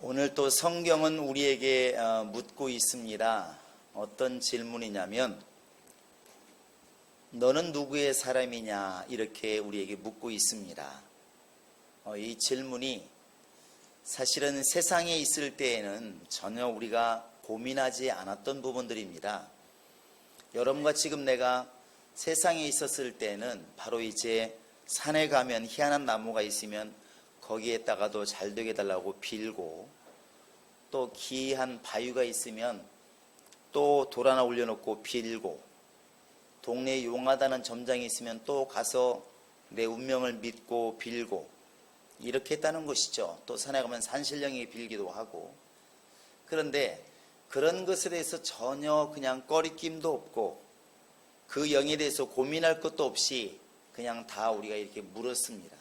오늘 또 성경은 우리에게 묻고 있습니다. 어떤 질문이냐면 너는 누구의 사람이냐 이렇게 우리에게 묻고 있습니다. 이 질문이 사실은 세상에 있을 때에는 전혀 우리가 고민하지 않았던 부분들입니다. 여러분과 지금 내가 세상에 있었을 때는 바로 이제 산에 가면 희한한 나무가 있으면 거기에다가도 잘 되게 달라고 빌고, 또 기이한 바위가 있으면 또 돌 하나 올려놓고 빌고, 동네에 용하다는 점장이 있으면 또 가서 내 운명을 믿고 빌고, 이렇게 했다는 것이죠. 또 산에 가면 산신령에게 빌기도 하고. 그런데 그런 것에 대해서 전혀 그냥 꺼리낌도 없고 그 영에 대해서 고민할 것도 없이 그냥 다 우리가 이렇게 물었습니다.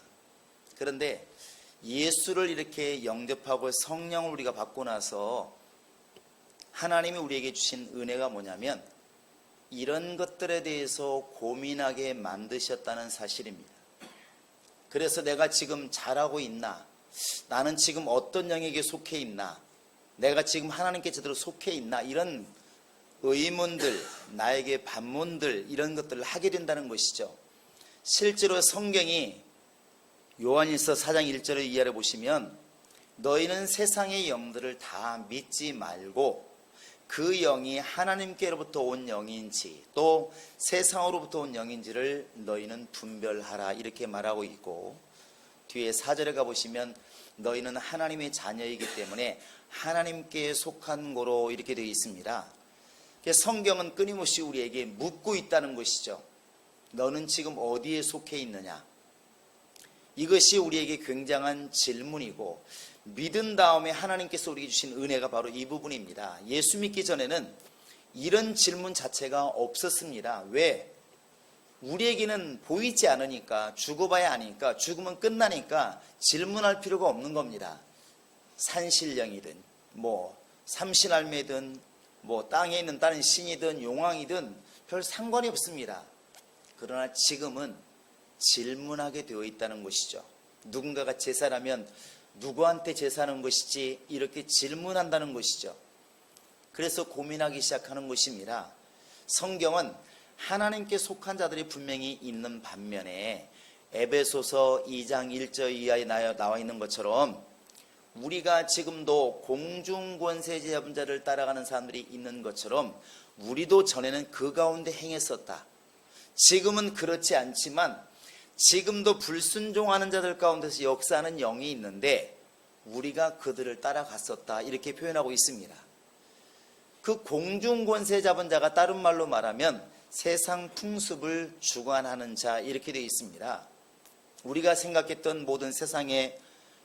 그런데 예수를 이렇게 영접하고 성령을 우리가 받고 나서 하나님이 우리에게 주신 은혜가 뭐냐면 이런 것들에 대해서 고민하게 만드셨다는 사실입니다. 그래서 내가 지금 잘하고 있나? 나는 지금 어떤 영에게 속해 있나? 내가 지금 하나님께 제대로 속해 있나? 이런 의문들, 나에게 반문들, 이런 것들을 하게 된다는 것이죠. 실제로 성경이 요한일서 4장 1절을 이하를 보시면 너희는 세상의 영들을 다 믿지 말고 그 영이 하나님께로부터 온 영인지 또 세상으로부터 온 영인지를 너희는 분별하라 이렇게 말하고 있고, 뒤에 4절에 가보시면 너희는 하나님의 자녀이기 때문에 하나님께 속한 거로 이렇게 되어 있습니다. 성경은 끊임없이 우리에게 묻고 있다는 것이죠. 너는 지금 어디에 속해 있느냐? 이것이 우리에게 굉장한 질문이고, 믿은 다음에 하나님께서 우리에게 주신 은혜가 바로 이 부분입니다. 예수 믿기 전에는 이런 질문 자체가 없었습니다. 왜? 우리에게는 보이지 않으니까, 죽어봐야 아니까, 죽으면 끝나니까 질문할 필요가 없는 겁니다. 산신령이든 삼신할매든 땅에 있는 다른 신이든 용왕이든 별 상관이 없습니다. 그러나 지금은 질문하게 되어 있다는 것이죠. 누군가가 제사라면 누구한테 제사하는 것이지 이렇게 질문한다는 것이죠. 그래서 고민하기 시작하는 것입니다. 성경은 하나님께 속한 자들이 분명히 있는 반면에 에베소서 2장 1절 이하에 나와 있는 것처럼 우리가 지금도 공중권세 잡은 자를 따라가는 사람들이 있는 것처럼 우리도 전에는 그 가운데 행했었다. 지금은 그렇지 않지만 지금도 불순종하는 자들 가운데서 역사하는 영이 있는데 우리가 그들을 따라갔었다 이렇게 표현하고 있습니다. 그 공중권세 잡은 자가 다른 말로 말하면 세상 풍습을 주관하는 자 이렇게 되어 있습니다. 우리가 생각했던 모든 세상의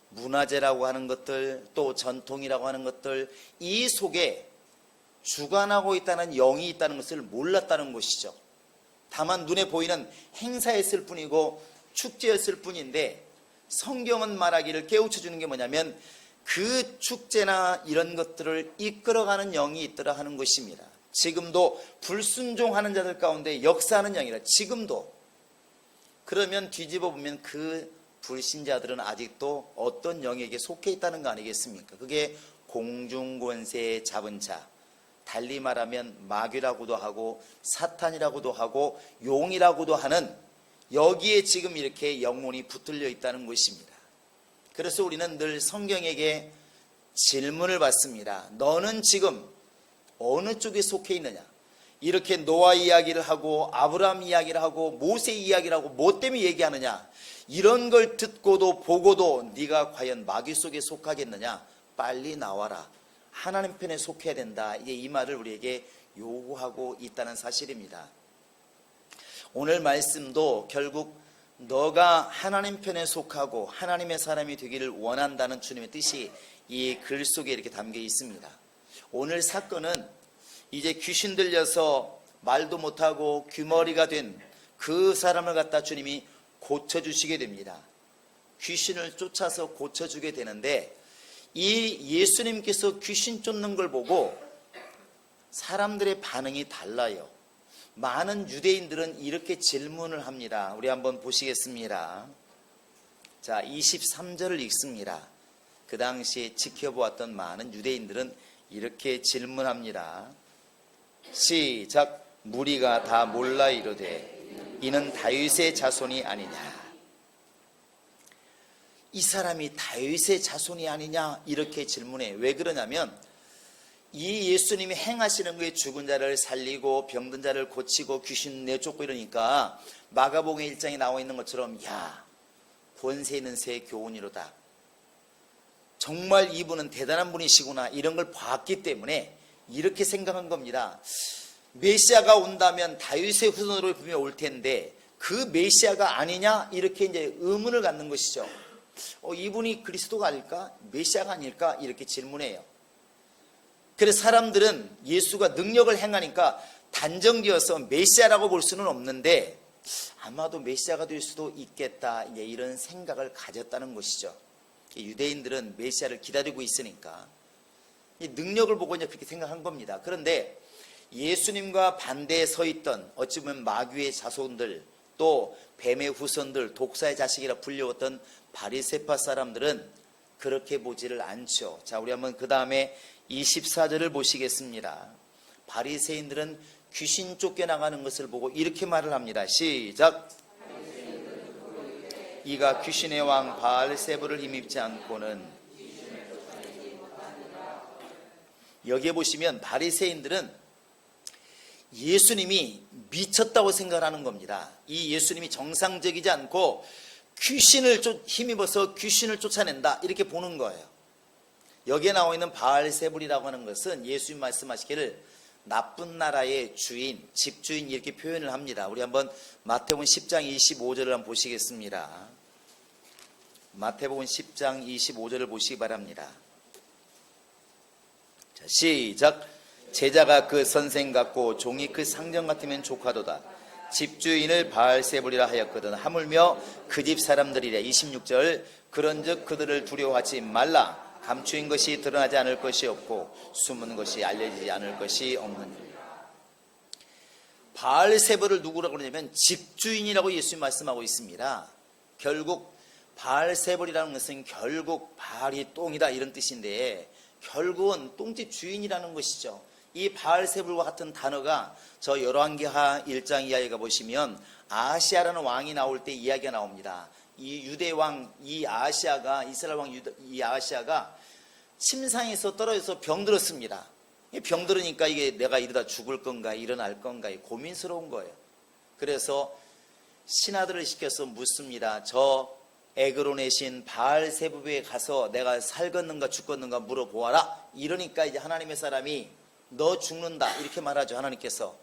문화재라고 하는 것들, 또 전통이라고 하는 것들, 이 속에 주관하고 있다는 영이 있다는 것을 몰랐다는 것이죠. 다만 눈에 보이는 행사였을 뿐이고 축제였을 뿐인데, 성경은 말하기를 깨우쳐주는 게 뭐냐면 그 축제나 이런 것들을 이끌어가는 영이 있더라 하는 것입니다. 지금도 불순종하는 자들 가운데 역사하는 영이라. 지금도. 그러면 뒤집어 보면 그 불신자들은 아직도 어떤 영에게 속해 있다는 거 아니겠습니까? 그게 공중권세 잡은 자, 달리 말하면 마귀라고도 하고 사탄이라고도 하고 용이라고도 하는, 여기에 지금 이렇게 영혼이 붙들려 있다는 것입니다. 그래서 우리는 늘 성경에게 질문을 받습니다. 너는 지금 어느 쪽에 속해 있느냐? 이렇게 노아 이야기를 하고 아브라함 이야기를 하고 모세 이야기를 하고 뭐 때문에 얘기하느냐? 이런 걸 듣고도 보고도 네가 과연 마귀 속에 속하겠느냐? 빨리 나와라. 하나님 편에 속해야 된다. 이게 이 말을 우리에게 요구하고 있다는 사실입니다. 오늘 말씀도 결국 너가 하나님 편에 속하고 하나님의 사람이 되기를 원한다는 주님의 뜻이 이 글 속에 이렇게 담겨 있습니다. 오늘 사건은 이제 귀신 들려서 말도 못하고 귀머리가 된 그 사람을 갖다 주님이 고쳐주시게 됩니다. 귀신을 쫓아서 고쳐주게 되는데, 이 예수님께서 귀신 쫓는 걸 보고 사람들의 반응이 달라요. 많은 유대인들은 이렇게 질문을 합니다. 우리 한번 보시겠습니다. 자, 23절을 읽습니다. 그 당시에 지켜보았던 많은 유대인들은 이렇게 질문합니다. 시작. 무리가 다 몰라 이르되 이는 다윗의 자손이 아니냐. 이 사람이 다윗의 자손이 아니냐 이렇게 질문해. 왜 그러냐면 이 예수님이 행하시는 거에 죽은 자를 살리고 병든 자를 고치고 귀신 내쫓고 이러니까 마가복음 1장에 나와 있는 것처럼 야, 권세 있는 새 교훈이로다. 정말 이분은 대단한 분이시구나 이런 걸 봤기 때문에 이렇게 생각한 겁니다. 메시아가 온다면 다윗의 후손으로 분명히 올 텐데 그 메시아가 아니냐 이렇게 이제 의문을 갖는 것이죠. 이분이 그리스도가 아닐까? 메시아가 아닐까? 이렇게 질문해요. 그래서 사람들은 예수가 능력을 행하니까 단정지어서 메시아라고 볼 수는 없는데 아마도 메시아가 될 수도 있겠다 이제 이런 생각을 가졌다는 것이죠. 유대인들은 메시아를 기다리고 있으니까 이 능력을 보고 이제 그렇게 생각한 겁니다. 그런데 예수님과 반대에 서 있던 어찌 보면 마귀의 자손들 또 뱀의 후손들 독사의 자식이라 불려왔던 바리새파 사람들은 그렇게 보지를 않죠. 자, 우리 한번 그 다음에 24절을 보시겠습니다. 바리새인들은 귀신 쫓겨나가는 것을 보고 이렇게 말을 합니다. 시작. 이가 귀신의 왕 바알세불을 힘입지 않고는. 여기에 보시면 바리새인들은 예수님이 미쳤다고 생각하는 겁니다. 이 예수님이 정상적이지 않고 귀신을 힘입어서 귀신을 쫓아낸다 이렇게 보는 거예요. 여기에 나와 있는 바알세불이라고 하는 것은 예수님 말씀하시기를 나쁜 나라의 주인, 집주인 이렇게 표현을 합니다. 우리 한번 마태복음 10장 25절을 한번 보시겠습니다. 마태복음 10장 25절을 보시기 바랍니다. 자, 시작. 제자가 그 선생 같고 종이 그 상정 같으면 족하도다. 집주인을 바알세불이라 하였거든. 하물며 그 집 사람들이래. 26절. 그런즉 그들을 두려워하지 말라. 감추인 것이 드러나지 않을 것이 없고 숨은 것이 알려지지 않을 것이 없느니라. 바알세불을 누구라고 그러냐면 집주인이라고 예수님 말씀하고 있습니다. 결국 바알세불이라는 것은 결국 바알이 똥이다 이런 뜻인데 결국은 똥집 주인이라는 것이죠. 이 바알세불과 같은 단어가 저 열왕기하 1장 이하에 가보시면 아하시아라는 왕이 나올 때 이야기가 나옵니다. 이 유대왕 이 아하시아가 이스라엘 왕 이 아하시아가 침상에서 떨어져서 병들었습니다. 병들으니까 이게 내가 이러다 죽을 건가 일어날 건가 고민스러운 거예요. 그래서 신하들을 시켜서 묻습니다. 저 에그론의 신 바알세불에 가서 내가 살겠는가 죽겠는가 물어보아라. 이러니까 이제 하나님의 사람이 너 죽는다 이렇게 말하죠. 하나님께서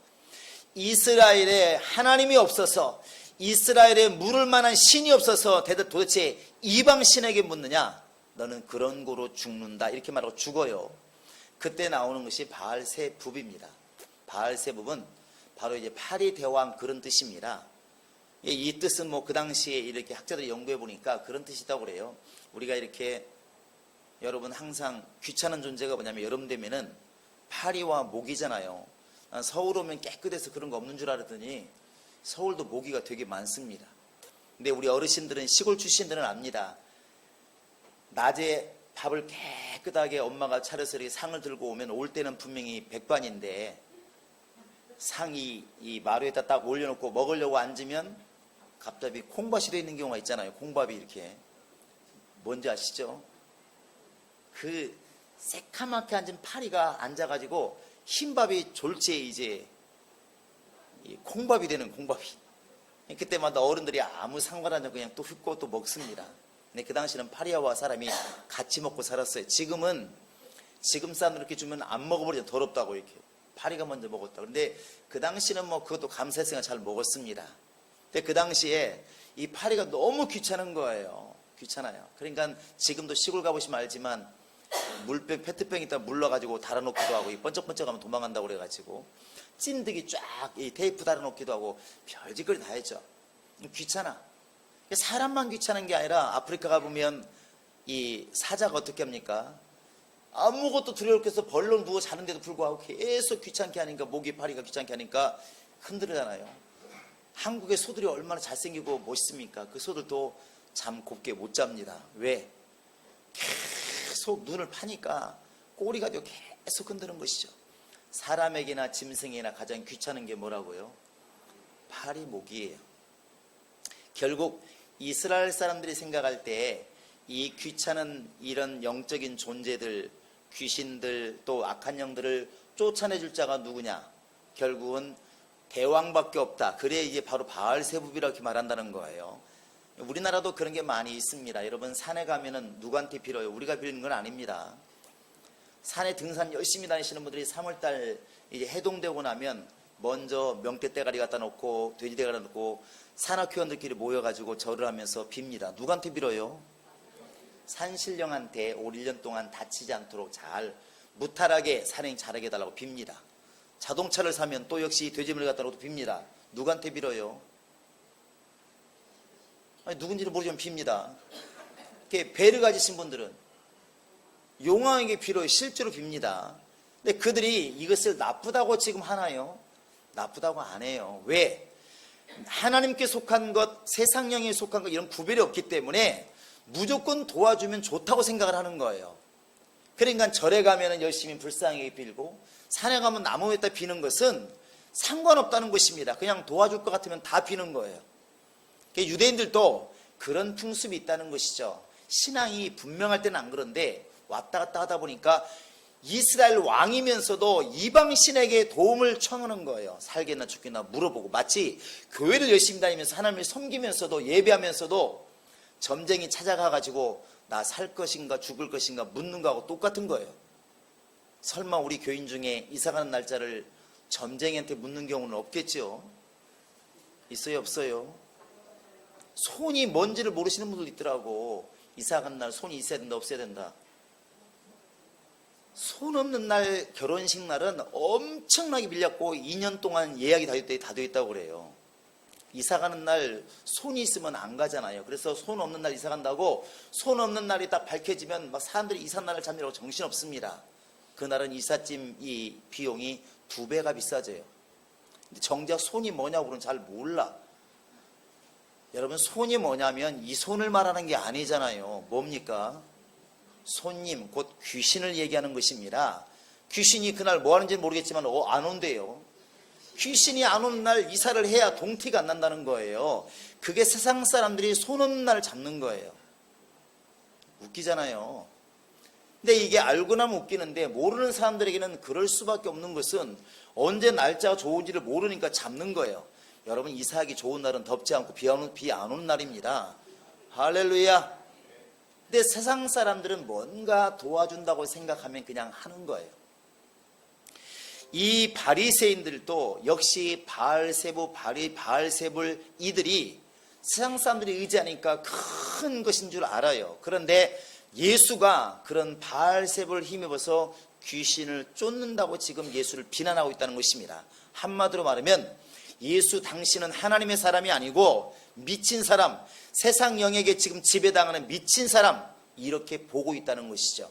이스라엘에 하나님이 없어서 이스라엘에 물을 만한 신이 없어서 도대체 이방 신에게 묻느냐? 너는 그런 고로 죽는다 이렇게 말하고 죽어요. 그때 나오는 것이 바알세불입니다. 바알세불은 바로 이제 파리 대왕 그런 뜻입니다. 이 뜻은 뭐 그 당시에 이렇게 학자들이 연구해 보니까 그런 뜻이라고 그래요. 우리가 이렇게 여러분 항상 귀찮은 존재가 뭐냐면 여름 되면은 파리와 모기잖아요. 난 서울 오면 깨끗해서 그런 거 없는 줄 알았더니 서울도 모기가 되게 많습니다. 근데 우리 어르신들은 시골 출신들은 압니다. 낮에 밥을 깨끗하게 엄마가 차려서 이렇게 상을 들고 오면 올 때는 분명히 백반인데 상이 이 마루에다 딱 올려놓고 먹으려고 앉으면 갑자기 콩밭이 되어 있는 경우가 있잖아요. 콩밥이 이렇게. 뭔지 아시죠? 그 새카맣게 앉은 파리가 앉아가지고 흰밥이 졸지에 이제 콩밥이 되는 콩밥이. 그때마다 어른들이 아무 상관하지 않고 그냥 또 흙고 또 먹습니다. 근데 그 당시는 파리와 사람이 같이 먹고 살았어요. 지금 사람들 이렇게 주면 안 먹어버리죠. 더럽다고 이렇게. 파리가 먼저 먹었다. 근데 그 당시는 뭐 그것도 감사했으니까 잘 먹었습니다. 근데 그 당시에 이 파리가 너무 귀찮은 거예요. 귀찮아요. 그러니까 지금도 시골 가보시면 알지만 물병, 페트병에다 물러가지고 달아놓기도 하고 번쩍번쩍하면 도망간다고 그래가지고 찐득이 쫙 이 테이프 달아놓기도 하고 별짓거리 다 했죠. 귀찮아. 사람만 귀찮은 게 아니라 아프리카 가보면 이 사자가 어떻게 합니까? 아무것도 두려울 게 없어 벌렁 누워 자는데도 불구하고 계속 귀찮게 하니까 모기 파리가 귀찮게 하니까 흔들잖아요. 한국의 소들이 얼마나 잘생기고 멋있습니까? 그 소들도 잠 곱게 못 잡니다. 왜? 계속 눈을 파니까 꼬리가 계속 흔드는 것이죠. 사람에게나 짐승에게나 가장 귀찮은 게 뭐라고요? 발이 목이에요. 결국 이스라엘 사람들이 생각할 때 이 귀찮은 이런 영적인 존재들, 귀신들, 또 악한 영들을 쫓아내줄 자가 누구냐? 결국은 대왕밖에 없다. 그래 이제 바로 바알세붑이라고 이렇게 말한다는 거예요. 우리나라도 그런 게 많이 있습니다. 여러분 산에 가면은 누구한테 빌어요? 우리가 빌는 건 아닙니다. 산에 등산 열심히 다니시는 분들이 3월달 이제 해동되고 나면 먼저 명태대가리 갖다 놓고 돼지대가리 놓고 산악회원들끼리 모여가지고 절을 하면서 빕니다. 누구한테 빌어요? 산신령한테 올 1년 동안 다치지 않도록 잘 무탈하게 산행 잘하게 해달라고 빕니다. 자동차를 사면 또 역시 돼지머리 갖다 놓고 빕니다. 누구한테 빌어요? 아니, 누군지는 모르지만 빕니다. 배를 가지신 분들은 용왕에게 빌어요. 실제로 빕니다. 근데 그들이 이것을 나쁘다고 지금 하나요? 나쁘다고 안 해요. 왜? 하나님께 속한 것, 세상령에 속한 것 이런 구별이 없기 때문에 무조건 도와주면 좋다고 생각을 하는 거예요. 그러니까 절에 가면 열심히 불쌍하게 빌고 산에 가면 나무 위에다 비는 것은 상관없다는 것입니다. 그냥 도와줄 것 같으면 다 비는 거예요. 유대인들도 그런 풍습이 있다는 것이죠. 신앙이 분명할 때는 안 그런데 왔다 갔다 하다 보니까 이스라엘 왕이면서도 이방 신에게 도움을 청하는 거예요. 살겠나 죽겠나 물어보고 마치 교회를 열심히 다니면서 하나님을 섬기면서도 예배하면서도 점쟁이 찾아가가지고 나 살 것인가 죽을 것인가 묻는 거하고 똑같은 거예요. 설마 우리 교인 중에 이사가는 날짜를 점쟁이한테 묻는 경우는 없겠죠? 있어요 없어요? 손이 뭔지를 모르시는 분들 있더라고. 이사가는 날 손이 있어야 된다 없어야 된다. 손 없는 날 결혼식 날은 엄청나게 밀렸고 2년 동안 예약이 다 되어 있다고 그래요. 이사 가는 날 손이 있으면 안 가잖아요. 그래서 손 없는 날 이사 간다고 손 없는 날이 딱 밝혀지면 막 사람들이 이사 날을 잡느라고 정신 없습니다. 그날은 이삿짐 이 비용이 2배가 비싸져요. 근데 정작 손이 뭐냐고 그러면 잘 몰라. 여러분 손이 뭐냐면 이 손을 말하는 게 아니잖아요. 뭡니까? 손님 곧 귀신을 얘기하는 것입니다. 귀신이 그날 뭐 하는지는 모르겠지만 안 온대요. 귀신이 안 오는 날 이사를 해야 동티가 안 난다는 거예요. 그게 세상 사람들이 손 없는 날을 잡는 거예요. 웃기잖아요. 근데 이게 알고 나면 웃기는데 모르는 사람들에게는 그럴 수밖에 없는 것은 언제 날짜가 좋은지를 모르니까 잡는 거예요. 여러분 이사하기 좋은 날은 덥지 않고 비 안 오는 날입니다. 할렐루야. 근데 세상 사람들은 뭔가 도와준다고 생각하면 그냥 하는 거예요. 이 바리새인들도 역시 바알세불 이들이 세상 사람들이 의지하니까 큰 것인 줄 알아요. 그런데 예수가 그런 바알세불을 힘입어서 귀신을 쫓는다고 지금 예수를 비난하고 있다는 것입니다. 한마디로 말하면 예수 당신은 하나님의 사람이 아니고 미친 사람, 세상 영에게 지금 지배당하는 미친 사람 이렇게 보고 있다는 것이죠.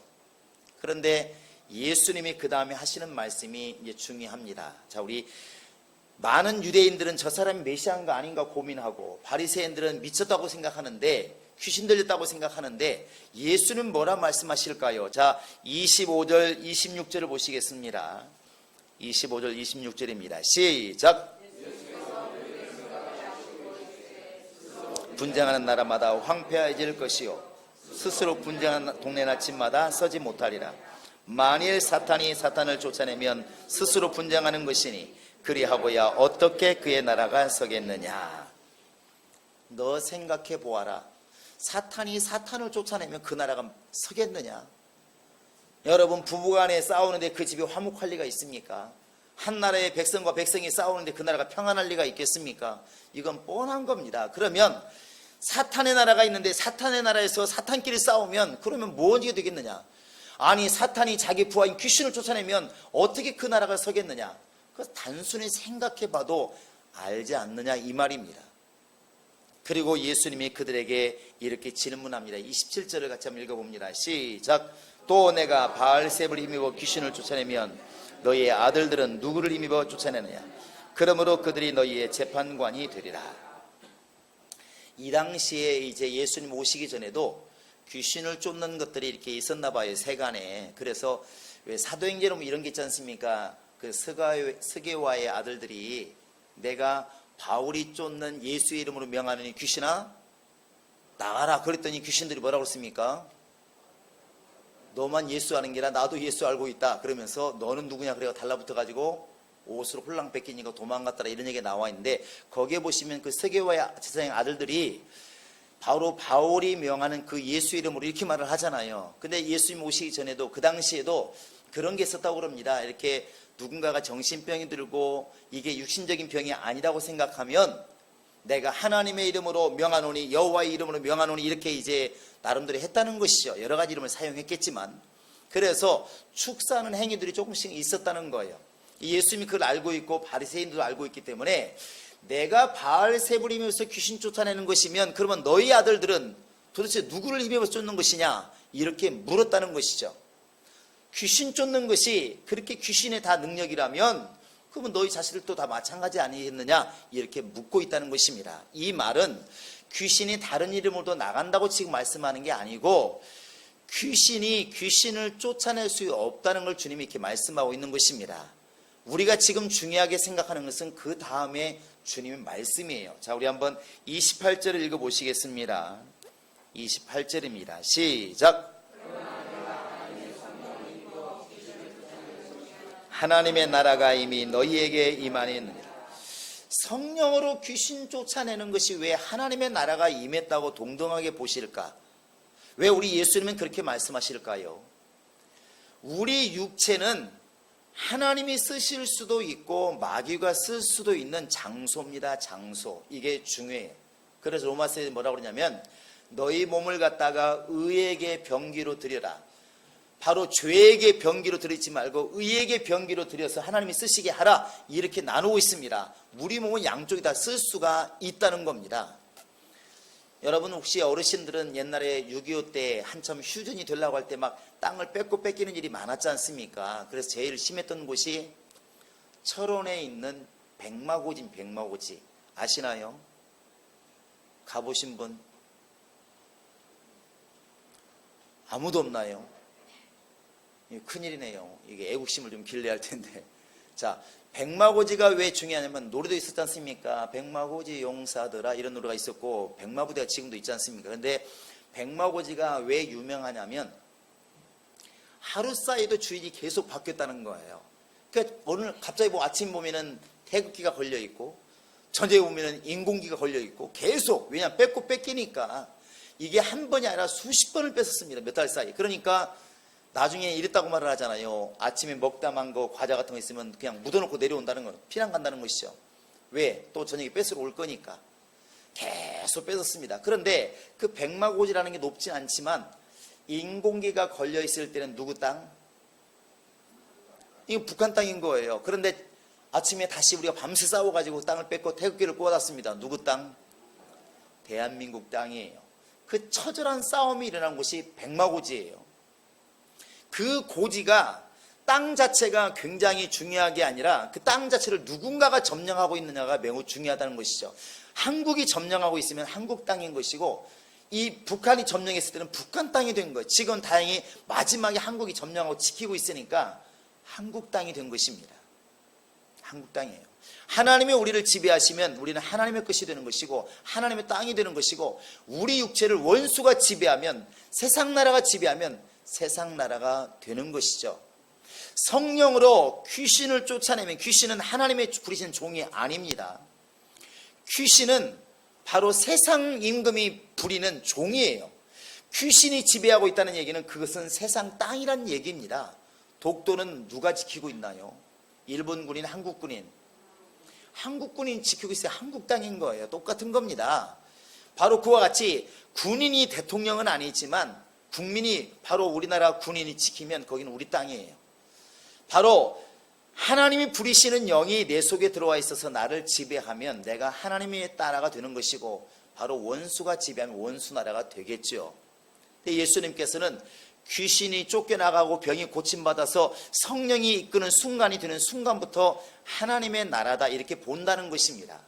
그런데 예수님이 그 다음에 하시는 말씀이 이제 중요합니다. 자, 우리 많은 유대인들은 저 사람이 메시아인가 아닌가 고민하고 바리새인들은 미쳤다고 생각하는데 귀신 들렸다고 생각하는데 예수는 뭐라 말씀하실까요? 자, 25절 26절을 보시겠습니다. 25절 26절입니다. 시작. 분쟁하는 나라마다 황폐해질 것이요 스스로 분쟁하는 동네나 집마다 서지 못하리라. 만일 사탄이 사탄을 쫓아내면 스스로 분쟁하는 것이니 그리하고야 어떻게 그의 나라가 서겠느냐. 너 생각해 보아라. 사탄이 사탄을 쫓아내면 그 나라가 서겠느냐. 여러분 부부간에 싸우는데 그 집이 화목할 리가 있습니까? 한 나라의 백성과 백성이 싸우는데 그 나라가 평안할 리가 있겠습니까? 이건 뻔한 겁니다. 그러면 사탄의 나라가 있는데 사탄의 나라에서 사탄끼리 싸우면 그러면 무엇이 되겠느냐. 아니 사탄이 자기 부하인 귀신을 쫓아내면 어떻게 그 나라가 서겠느냐. 그래서 단순히 생각해 봐도 알지 않느냐 이 말입니다. 그리고 예수님이 그들에게 이렇게 질문합니다. 27절을 같이 한번 읽어봅니다. 시작. 또 내가 바알세불을 힘입어 귀신을 쫓아내면 너희의 아들들은 누구를 힘입어 쫓아내느냐. 그러므로 그들이 너희의 재판관이 되리라. 이 당시에 이제 예수님 오시기 전에도 귀신을 쫓는 것들이 이렇게 있었나 봐요, 세간에. 그래서 왜 사도행전에 보면 이런 게 있지 않습니까? 그 스게와의 아들들이 내가 바울이 쫓는 예수의 이름으로 명하느니 귀신아 나가라. 그랬더니 귀신들이 뭐라고 했습니까? 너만 예수 아는 게라 나도 예수 알고 있다. 그러면서 너는 누구냐 그래가 달라붙어가지고 옷으로 홀랑 뺏기니까 도망갔더라, 이런 얘기가 나와 있는데, 거기에 보시면 그 스게와의 제사장 아들들이 바로 바울이 명하는 그 예수 이름으로 이렇게 말을 하잖아요. 근데 예수님 오시기 전에도 그 당시에도 그런 게 있었다고 그럽니다. 이렇게 누군가가 정신병이 들고 이게 육신적인 병이 아니라고 생각하면 내가 하나님의 이름으로 명하노니 여호와의 이름으로 명하노니 이렇게 이제 나름대로 했다는 것이죠. 여러 가지 이름을 사용했겠지만. 그래서 축사하는 행위들이 조금씩 있었다는 거예요. 예수님이 그걸 알고 있고 바리새인들도 알고 있기 때문에 내가 바알세불이면서 귀신 쫓아내는 것이면 그러면 너희 아들들은 도대체 누구를 힘입어서 쫓는 것이냐 이렇게 물었다는 것이죠. 귀신 쫓는 것이 그렇게 귀신의 다 능력이라면 그러면 너희 자식들도 다 마찬가지 아니겠느냐 이렇게 묻고 있다는 것입니다. 이 말은 귀신이 다른 이름으로도 나간다고 지금 말씀하는 게 아니고 귀신이 귀신을 쫓아낼 수 없다는 걸 주님이 이렇게 말씀하고 있는 것입니다. 우리가 지금 중요하게 생각하는 것은 그 다음에 주님의 말씀이에요. 자, 우리 한번 28절을 읽어보시겠습니다. 28절입니다. 시작. 하나님의 나라가 이미 너희에게 임하느니라. 성령으로 귀신 쫓아내는 것이 왜 하나님의 나라가 임했다고 동등하게 보실까? 왜 우리 예수님은 그렇게 말씀하실까요? 우리 육체는 하나님이 쓰실 수도 있고 마귀가 쓸 수도 있는 장소입니다. 장소. 이게 중요해요. 그래서 로마서에 뭐라고 그러냐면 너희 몸을 갖다가 의에게 병기로 드려라. 바로 죄에게 병기로 드리지 말고 의에게 병기로 드려서 하나님이 쓰시게 하라. 이렇게 나누고 있습니다. 우리 몸은 양쪽이 다 쓸 수가 있다는 겁니다. 여러분 혹시 어르신들은 옛날에 6.25 때 한참 휴전이 되려고 할 때 막 땅을 뺏기는 일이 많았지 않습니까? 그래서 제일 심했던 곳이 철원에 있는 백마고지 아시나요? 가보신 분? 아무도 없나요? 큰일이네요. 이게 애국심을 좀 길러야 할 텐데. 자, 백마고지가 왜 중요하냐면 노래도 있었지 않습니까? 백마고지 용사들아 이런 노래가 있었고 백마부대가 지금도 있지 않습니까? 그런데 백마고지가 왜 유명하냐면 하루 사이도 주인이 계속 바뀌었다는 거예요. 그러니까 오늘 갑자기 뭐 아침 보면은 태극기가 걸려 있고 저녁에 보면은 인공기가 걸려 있고 계속, 왜냐 뺏기니까 이게 한 번이 아니라 수십 번을 뺏었습니다. 몇 달 사이. 그러니까 나중에 이랬다고 말을 하잖아요. 아침에 먹다 만 거 과자 같은 거 있으면 그냥 묻어놓고 내려온다는 거, 피난 간다는 것이죠. 왜? 또 저녁에 뺏으러 올 거니까. 계속 뺏었습니다. 그런데 그 백마고지라는 게 높진 않지만 인공기가 걸려 있을 때는 누구 땅? 이거 북한 땅인 거예요. 그런데 아침에 다시 우리가 밤새 싸워가지고 땅을 뺏고 태극기를 꽂았습니다. 누구 땅? 대한민국 땅이에요. 그 처절한 싸움이 일어난 곳이 백마고지예요. 그 고지가 땅 자체가 굉장히 중요한 게 아니라 그 땅 자체를 누군가가 점령하고 있느냐가 매우 중요하다는 것이죠. 한국이 점령하고 있으면 한국 땅인 것이고 이 북한이 점령했을 때는 북한 땅이 된 거예요. 지금 다행히 마지막에 한국이 점령하고 지키고 있으니까 한국 땅이 된 것입니다. 한국 땅이에요. 하나님이 우리를 지배하시면 우리는 하나님의 것이 되는 것이고 하나님의 땅이 되는 것이고 우리 육체를 원수가 지배하면 세상 나라가 지배하면 세상 나라가 되는 것이죠. 성령으로 귀신을 쫓아내면 귀신은 하나님의 부리신 종이 아닙니다. 귀신은 바로 세상 임금이 부리는 종이에요. 귀신이 지배하고 있다는 얘기는 그것은 세상 땅이란 얘기입니다. 독도는 누가 지키고 있나요? 일본군인, 한국군인. 한국군인 지키고 있어요. 한국 땅인 거예요. 똑같은 겁니다. 바로 그와 같이 군인이 대통령은 아니지만 국민이 바로 우리나라 군인이 지키면 거기는 우리 땅이에요. 바로 하나님이 부리시는 영이 내 속에 들어와 있어서 나를 지배하면 내가 하나님의 나라가 되는 것이고 바로 원수가 지배하면 원수 나라가 되겠죠. 예수님께서는 귀신이 쫓겨나가고 병이 고침받아서 성령이 이끄는 순간이 되는 순간부터 하나님의 나라다 이렇게 본다는 것입니다.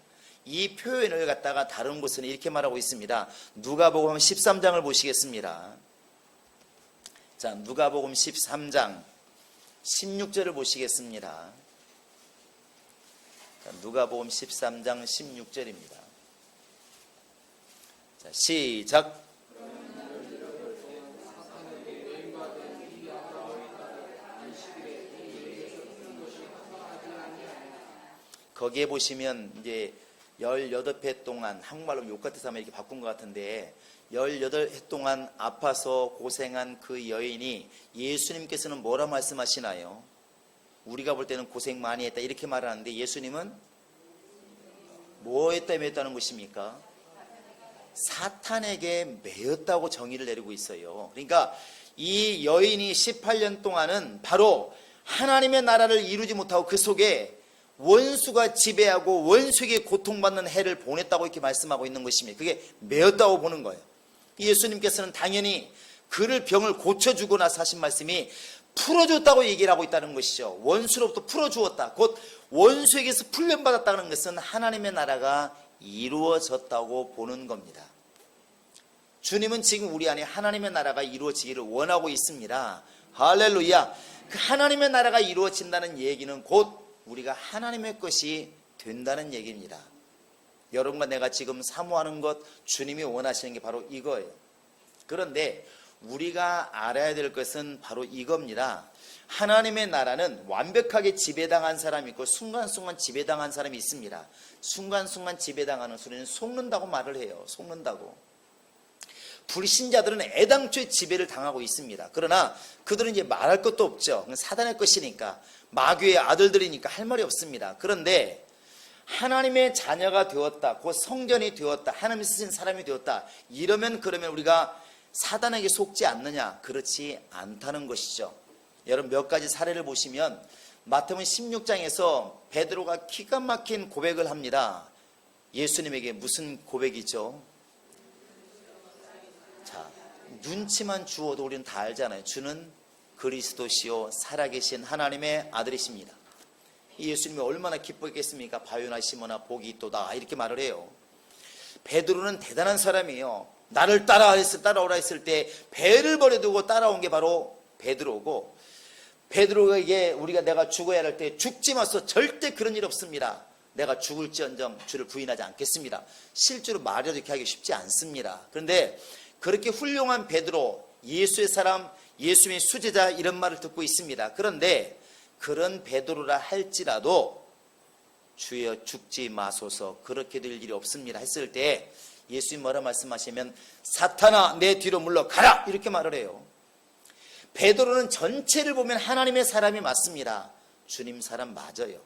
이 표현을 갖다가 다른 곳은 이렇게 말하고 있습니다. 누가복음 13장을 보시겠습니다. 자, 누가복음 13장 16절을 보시겠습니다. 자, 누가복음 13장 16절입니다. 자, 시작. 거기에 보시면 이제 18회 동안, 한국말로 욕 같아서 아마 이렇게 바꾼 것 같은데 18회 동안 아파서 고생한 그 여인이 예수님께서는 뭐라 말씀하시나요? 우리가 볼 때는 고생 많이 했다 이렇게 말하는데 예수님은 뭐 했다 매였다는 것입니까? 사탄에게 매였다고 정의를 내리고 있어요. 그러니까 이 여인이 18년 동안은 바로 하나님의 나라를 이루지 못하고 그 속에 원수가 지배하고 원수에게 고통받는 해를 보냈다고 이렇게 말씀하고 있는 것입니다. 그게 매였다고 보는 거예요. 예수님께서는 당연히 그를 병을 고쳐주고 나서 하신 말씀이 풀어줬다고 얘기를 하고 있다는 것이죠. 원수로부터 풀어주었다. 곧 원수에게서 훈련받았다는 것은 하나님의 나라가 이루어졌다고 보는 겁니다. 주님은 지금 우리 안에 하나님의 나라가 이루어지기를 원하고 있습니다. 할렐루야. 그 하나님의 나라가 이루어진다는 얘기는 곧 우리가 하나님의 것이 된다는 얘기입니다. 여러분과 내가 지금 사모하는 것, 주님이 원하시는 게 바로 이거예요. 그런데 우리가 알아야 될 것은 바로 이겁니다. 하나님의 나라는 완벽하게 지배당한 사람이 있고 순간순간 지배당한 사람이 있습니다. 순간순간 지배당하는 소리는 속는다고 말을 해요. 속는다고. 불신자들은 애당초에 지배를 당하고 있습니다. 그러나 그들은 이제 말할 것도 없죠. 사단의 것이니까, 마귀의 아들들이니까 할 말이 없습니다. 그런데 하나님의 자녀가 되었다, 곧 성전이 되었다, 하나님이 쓰신 사람이 되었다, 이러면 그러면 우리가 사단에게 속지 않느냐? 그렇지 않다는 것이죠. 여러분 몇 가지 사례를 보시면 마태복음 16장에서 베드로가 기가 막힌 고백을 합니다. 예수님에게 무슨 고백이죠? 자, 눈치만 주어도 우리는 다 알잖아요. 주는 그리스도시요 살아계신 하나님의 아들이십니다. 예수님이 얼마나 기뻐했겠습니까? 바요나 시모나 복이 있도다 이렇게 말을 해요. 베드로는 대단한 사람이에요. 나를 따라오라 했을 때 배를 버려두고 따라온 게 바로 베드로고, 베드로에게 우리가 내가 죽어야 할 때 죽지 마소, 절대 그런 일 없습니다. 내가 죽을지언정 주를 부인하지 않겠습니다. 실제로 말이라도 이렇게 하기 쉽지 않습니다. 그런데 그렇게 훌륭한 베드로, 예수의 사람, 예수님의 수제자 이런 말을 듣고 있습니다. 그런데 그런 베드로라 할지라도 주여 죽지 마소서, 그렇게 될 일이 없습니다 했을 때 예수님 뭐라 말씀하시면 사탄아 내 뒤로 물러가라 이렇게 말을 해요. 베드로는 전체를 보면 하나님의 사람이 맞습니다. 주님 사람 맞아요.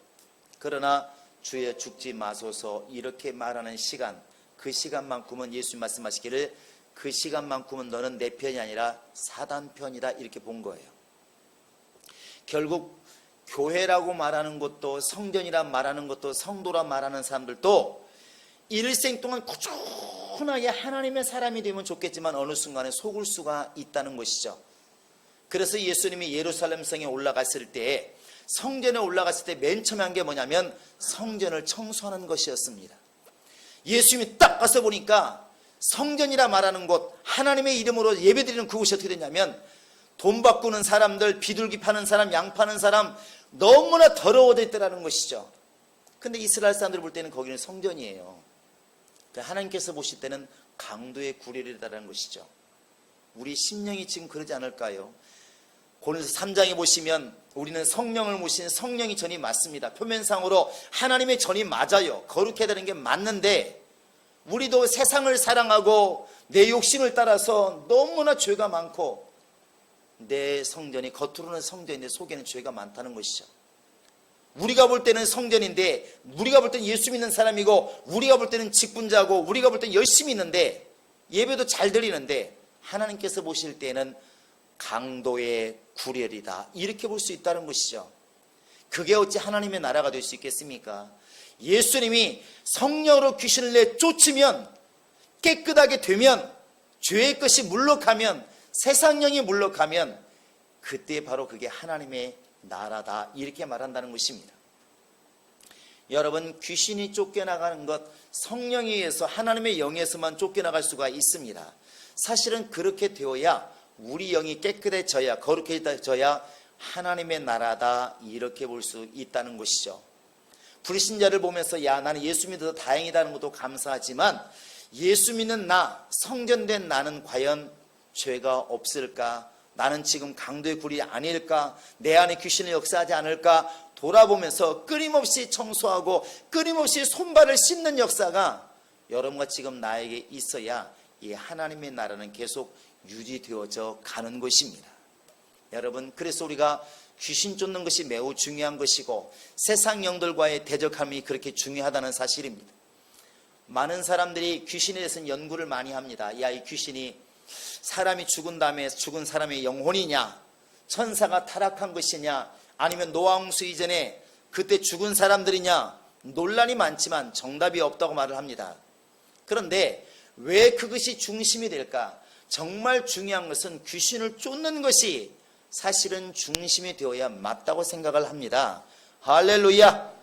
그러나 주여 죽지 마소서 이렇게 말하는 시간, 그 시간만큼은 예수님 말씀하시기를 그 시간만큼은 너는 내 편이 아니라 사단 편이다 이렇게 본 거예요. 결국 교회라고 말하는 것도, 성전이라 말하는 것도, 성도라 말하는 사람들도 일생 동안 꾸준하게 하나님의 사람이 되면 좋겠지만 어느 순간에 속을 수가 있다는 것이죠. 그래서 예수님이 예루살렘 성에 올라갔을 때, 성전에 올라갔을 때 맨 처음에 한 게 뭐냐면 성전을 청소하는 것이었습니다. 예수님이 딱 가서 보니까 성전이라 말하는 곳, 하나님의 이름으로 예배드리는 그곳이 어떻게 되냐면 돈 바꾸는 사람들, 비둘기 파는 사람, 양 파는 사람 너무나 더러워져 있더라는 것이죠. 근데 이스라엘 사람들이 볼 때는 거기는 성전이에요. 하나님께서 보실 때는 강도의 구렬이라는 것이죠. 우리 심령이 지금 그러지 않을까요? 고린도서 3장에 보시면 우리는 성령을 모신 성령이 전이 맞습니다. 표면상으로 하나님의 전이 맞아요. 거룩해야 되는 게 맞는데 우리도 세상을 사랑하고 내 욕심을 따라서 너무나 죄가 많고, 내 성전이 겉으로는 성전인데 속에는 죄가 많다는 것이죠. 우리가 볼 때는 성전인데, 우리가 볼 때는 예수 믿는 사람이고, 우리가 볼 때는 직분자고, 우리가 볼 때는 열심히 있는데, 예배도 잘 드리는데 하나님께서 보실 때는 강도의 구렬이다 이렇게 볼 수 있다는 것이죠. 그게 어찌 하나님의 나라가 될 수 있겠습니까? 예수님이 성령으로 귀신을 내쫓으면, 깨끗하게 되면, 죄의 것이 물러가면, 세상령이 물러가면 그때 바로 그게 하나님의 나라다 이렇게 말한다는 것입니다. 여러분, 귀신이 쫓겨나가는 것, 성령에 의해서, 하나님의 영에서만 쫓겨나갈 수가 있습니다. 사실은 그렇게 되어야 우리 영이 깨끗해져야, 거룩해져야 하나님의 나라다, 이렇게 볼 수 있다는 것이죠. 불신자를 보면서 야, 나는 예수 믿어서 다행이다는 것도 감사하지만 예수 믿는 나, 성전된 나는 과연 죄가 없을까? 나는 지금 강도의 굴이 아닐까? 내 안에 귀신이 역사하지 않을까? 돌아보면서 끊임없이 청소하고 끊임없이 손발을 씻는 역사가 여러분과 지금 나에게 있어야 이 하나님의 나라는 계속 유지되어져 가는 것입니다. 여러분, 그래서 우리가 귀신 쫓는 것이 매우 중요한 것이고 세상 영들과의 대적함이 그렇게 중요하다는 사실입니다. 많은 사람들이 귀신에 대해서는 연구를 많이 합니다. 야, 이 귀신이 사람이 죽은 다음에 죽은 사람의 영혼이냐, 천사가 타락한 것이냐, 아니면 노아홍수 이전에 그때 죽은 사람들이냐, 논란이 많지만 정답이 없다고 말을 합니다. 그런데 왜 그것이 중심이 될까? 정말 중요한 것은 귀신을 쫓는 것이 사실은 중심이 되어야 맞다고 생각을 합니다. 할렐루야!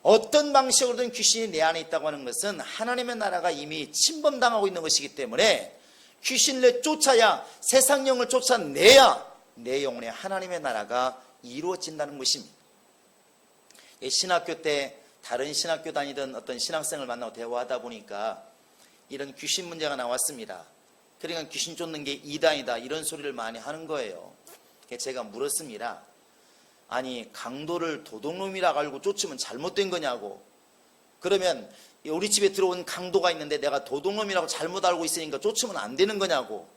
어떤 방식으로든 귀신이 내 안에 있다고 하는 것은 하나님의 나라가 이미 침범당하고 있는 것이기 때문에 귀신을 쫓아야, 세상 영을 쫓아내야 내 영혼에 하나님의 나라가 이루어진다는 것입니다. 신학교 때 다른 신학교 다니던 어떤 신학생을 만나고 대화하다 보니까 이런 귀신 문제가 나왔습니다. 그러니까 귀신 쫓는 게 이단이다, 이런 소리를 많이 하는 거예요. 제가 물었습니다. 아니, 강도를 도둑놈이라고 알고 쫓으면 잘못된 거냐고. 그러면 우리 집에 들어온 강도가 있는데 내가 도둑놈이라고 잘못 알고 있으니까 쫓으면 안 되는 거냐고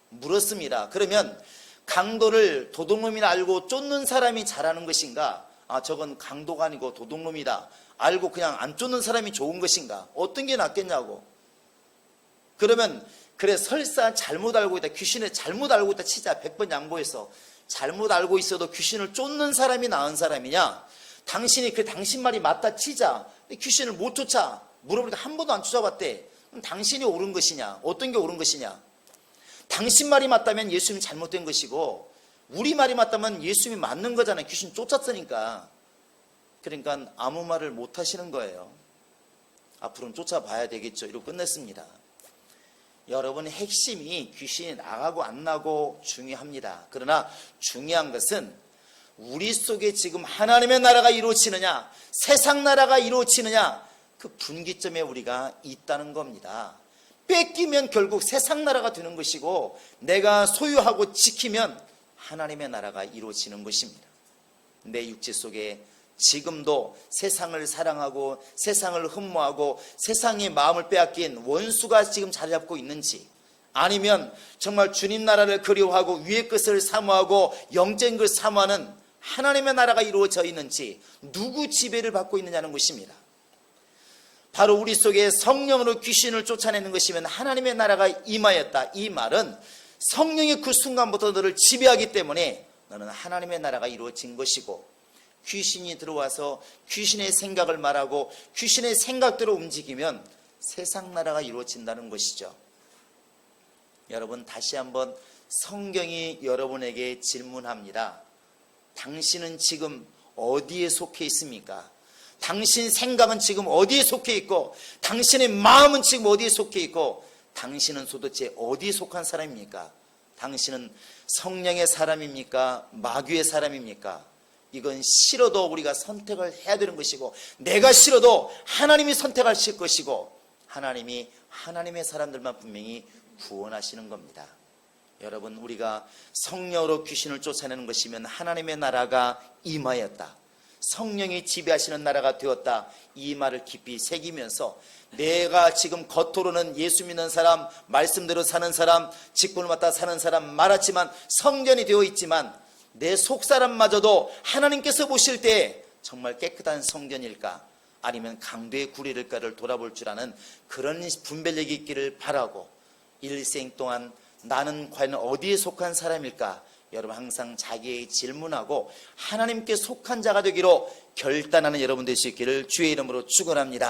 물었습니다. 그러면 강도를 도둑놈이라 알고 쫓는 사람이 잘하는 것인가? 아, 저건 강도가 아니고 도둑놈이다 알고 그냥 안 쫓는 사람이 좋은 것인가? 어떤 게 낫겠냐고. 그러면 그래, 설사 잘못 알고 있다, 귀신을 잘못 알고 있다 치자. 100번 양보해서 잘못 알고 있어도 귀신을 쫓는 사람이 나은 사람이냐, 당신이 당신 말이 맞다 치자. 귀신을 못 쫓아. 물어보니까 한 번도 안 쫓아봤대. 그럼 당신이 옳은 것이냐, 어떤 게 옳은 것이냐? 당신 말이 맞다면 예수님이 잘못된 것이고, 우리 말이 맞다면 예수님이 맞는 거잖아요. 귀신 쫓았으니까. 그러니까 아무 말을 못 하시는 거예요. 앞으로는 쫓아봐야 되겠죠. 이러고 끝냈습니다. 여러분, 핵심이 귀신이 나가고 안 나고 중요합니다. 그러나 중요한 것은 우리 속에 지금 하나님의 나라가 이루어지느냐, 세상 나라가 이루어지느냐, 그 분기점에 우리가 있다는 겁니다. 뺏기면 결국 세상 나라가 되는 것이고, 내가 소유하고 지키면 하나님의 나라가 이루어지는 것입니다. 내 육체 속에 지금도 세상을 사랑하고 세상을 흠모하고 세상의 마음을 빼앗긴 원수가 지금 자리 잡고 있는지, 아니면 정말 주님 나라를 그리워하고 위의 것을 사모하고 영적인 것을 사모하는 하나님의 나라가 이루어져 있는지, 누구 지배를 받고 있느냐는 것입니다. 바로 우리 속에 성령으로 귀신을 쫓아내는 것이면 하나님의 나라가 임하였다. 이 말은 성령이 그 순간부터 너를 지배하기 때문에 너는 하나님의 나라가 이루어진 것이고, 귀신이 들어와서 귀신의 생각을 말하고 귀신의 생각대로 움직이면 세상 나라가 이루어진다는 것이죠. 여러분, 다시 한번 성경이 여러분에게 질문합니다. 당신은 지금 어디에 속해 있습니까? 당신 생각은 지금 어디에 속해 있고, 당신의 마음은 지금 어디에 속해 있고, 당신은 도대체 어디에 속한 사람입니까? 당신은 성령의 사람입니까? 마귀의 사람입니까? 이건 싫어도 우리가 선택을 해야 되는 것이고, 내가 싫어도 하나님이 선택하실 것이고, 하나님이 하나님의 사람들만 분명히 구원하시는 겁니다. 여러분, 우리가 성령으로 귀신을 쫓아내는 것이면 하나님의 나라가 임하였다, 성령이 지배하시는 나라가 되었다, 이 말을 깊이 새기면서 내가 지금 겉으로는 예수 믿는 사람, 말씀대로 사는 사람, 직분을 맡아 사는 사람 말하지만 성전이 되어 있지만 내 속사람마저도 하나님께서 보실 때 정말 깨끗한 성전일까, 아니면 강도의 구리일까를 돌아볼 줄 아는 그런 분별력이 있기를 바라고, 일생 동안 나는 과연 어디에 속한 사람일까, 여러분 항상 자기에게 질문하고 하나님께 속한 자가 되기로 결단하는 여러분 될 수 있기를 주의 이름으로 축원합니다.